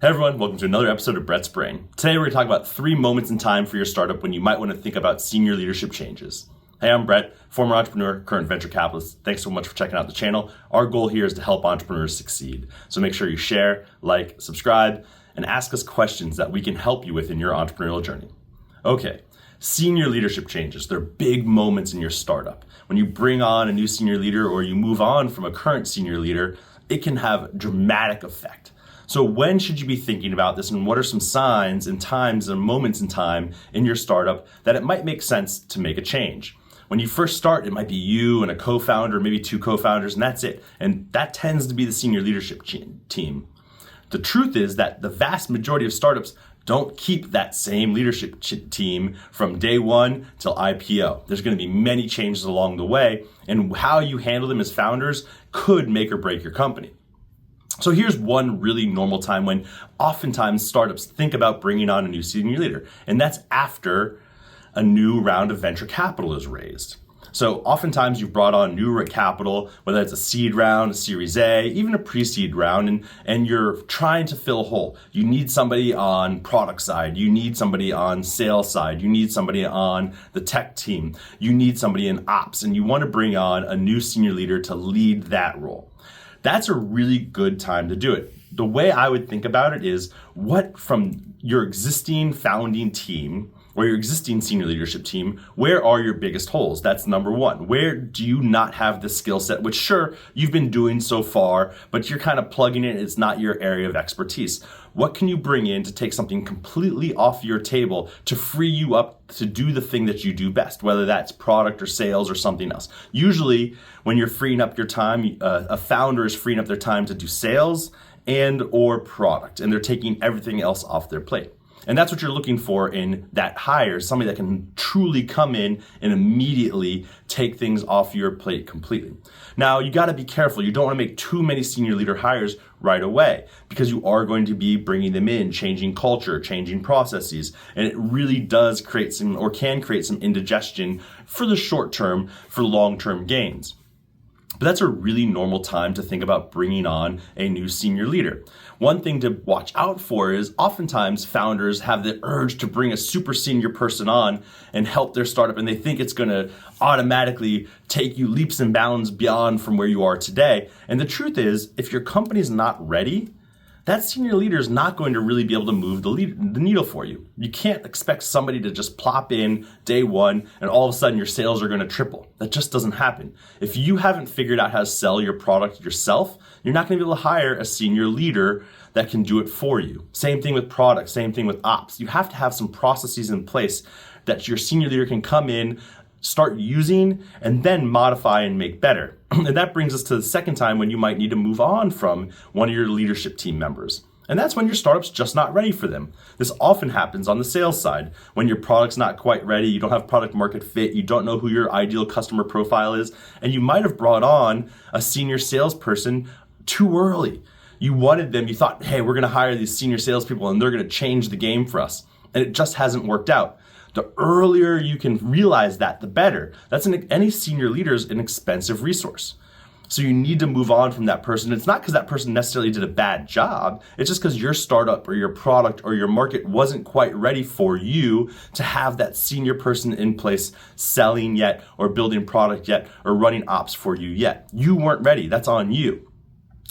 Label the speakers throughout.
Speaker 1: Hey everyone, welcome to another episode of Brett's Brain. Today we're going to talk about 3 moments in time for your startup when you might want to think about senior leadership changes. Hey, I'm Brett, former entrepreneur, current venture capitalist. Thanks so much for checking out the channel. Our goal here is to help entrepreneurs succeed. So make sure you share, like, subscribe, and ask us questions that we can help you with in your entrepreneurial journey. Okay, senior leadership changes. They're big moments in your startup. When you bring on a new senior leader or you move on from a current senior leader, it can have dramatic effect. So when should you be thinking about this, and what are some signs and times and moments in time in your startup that it might make sense to make a change? When you first start, it might be you and a co-founder, maybe 2 co-founders, and that's it. And that tends to be the senior leadership team. The truth is that the vast majority of startups don't keep that same leadership team from day one till IPO. There's going to be many changes along the way, and how you handle them as founders could make or break your company. So here's one really normal time when oftentimes startups think about bringing on a new senior leader, and that's after a new round of venture capital is raised. So oftentimes you've brought on new capital, whether it's a seed round, a series A, even a pre-seed round, and you're trying to fill a hole. You need somebody on product side, you need somebody on sales side, you need somebody on the tech team, you need somebody in ops, and you want to bring on a new senior leader to lead that role. That's a really good time to do it. The way I would think about it is, what from your existing founding team or your existing senior leadership team, where are your biggest holes? That's number one. Where do you not have the skill set, which sure, you've been doing so far, but you're kind of plugging in, it's not your area of expertise. What can you bring in to take something completely off your table to free you up to do the thing that you do best, whether that's product or sales or something else? Usually when you're freeing up your time, a founder is freeing up their time to do sales and or product, and they're taking everything else off their plate. And that's what you're looking for in that hire, somebody that can truly come in and immediately take things off your plate completely. Now, you got to be careful. You don't want to make too many senior leader hires right away, because you are going to be bringing them in, changing culture, changing processes, and it really does create some, or can create some indigestion for the short term, for long-term gains. But that's a really normal time to think about bringing on a new senior leader. One thing to watch out for is oftentimes founders have the urge to bring a super senior person on and help their startup, and they think it's going to automatically take you leaps and bounds beyond from where you are today. And the truth is, if your company's not ready, that senior leader is not going to really be able to move the needle for you. You can't expect somebody to just plop in day one and all of a sudden your sales are going to triple. That just doesn't happen. If you haven't figured out how to sell your product yourself, you're not going to be able to hire a senior leader that can do it for you. Same thing with product, same thing with ops. You have to have some processes in place that your senior leader can come in, start using, and then modify and make better. And that brings us to the second time when you might need to move on from one of your leadership team members. And that's when your startup's just not ready for them. This often happens on the sales side. When your product's not quite ready, you don't have product market fit, you don't know who your ideal customer profile is, and you might have brought on a senior salesperson too early. You wanted them, you thought, hey, we're gonna hire these senior salespeople and they're gonna change the game for us. And it just hasn't worked out. The earlier you can realize that, the better. Any senior leader is an expensive resource. So you need to move on from that person. It's not because that person necessarily did a bad job. It's just because your startup or your product or your market wasn't quite ready for you to have that senior person in place selling yet, or building product yet, or running ops for you yet. You weren't ready. That's on you.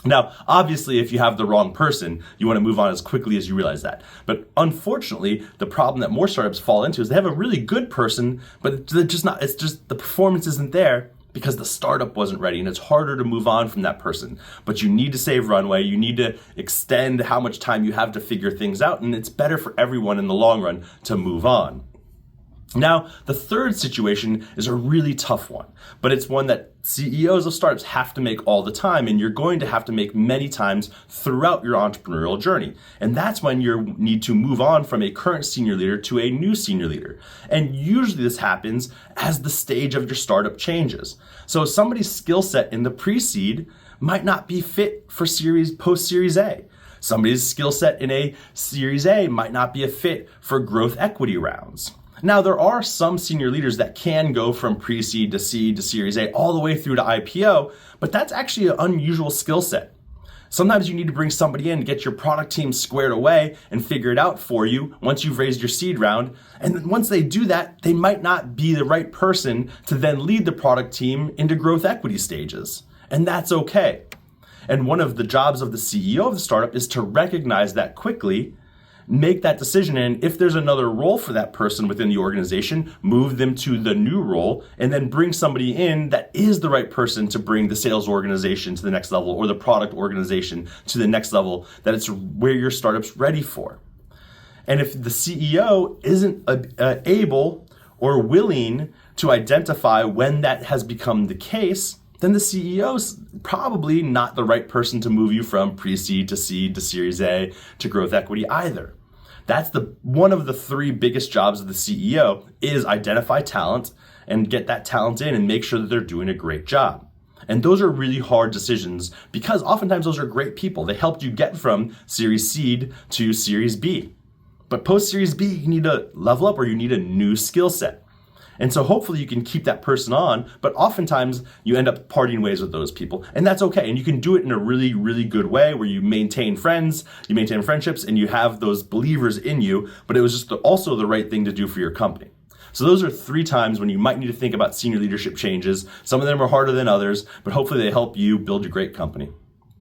Speaker 1: Now, obviously, if you have the wrong person, you want to move on as quickly as you realize that. But unfortunately, the problem that more startups fall into is they have a really good person, but they're just not, it's just the performance isn't there because the startup wasn't ready, and it's harder to move on from that person. But you need to save runway, you need to extend how much time you have to figure things out, and it's better for everyone in the long run to move on. Now, the third situation is a really tough one, but it's one that CEOs of startups have to make all the time, and you're going to have to make many times throughout your entrepreneurial journey. And that's when you need to move on from a current senior leader to a new senior leader. And usually this happens as the stage of your startup changes. So somebody's skill set in the pre-seed might not be fit for post-series A. Somebody's skill set in a series A might not be a fit for growth equity rounds. Now, there are some senior leaders that can go from pre-seed to seed to series A all the way through to IPO, but that's actually an unusual skill set. Sometimes you need to bring somebody in, get your product team squared away and figure it out for you once you've raised your seed round. And then once they do that, they might not be the right person to then lead the product team into growth equity stages. And that's okay. And one of the jobs of the CEO of the startup is to recognize that quickly, make that decision, and if there's another role for that person within the organization, move them to the new role, and then bring somebody in that is the right person to bring the sales organization to the next level or the product organization to the next level that it's where your startup's ready for. And if the CEO isn't able or willing to identify when that has become the case, then the CEO's probably not the right person to move you from pre-seed to seed to Series A to growth equity either. That's one of the three biggest jobs of the CEO is identify talent and get that talent in and make sure that they're doing a great job. And those are really hard decisions because oftentimes those are great people. They helped you get from Series Seed to Series B. But post Series B, you need to level up or you need a new skill set. And so hopefully you can keep that person on, but oftentimes you end up parting ways with those people, and that's okay. And you can do it in a really, really good way where you maintain friends, you maintain friendships, and you have those believers in you, but it was just also the right thing to do for your company. So those are 3 times when you might need to think about senior leadership changes. Some of them are harder than others, but hopefully they help you build a great company.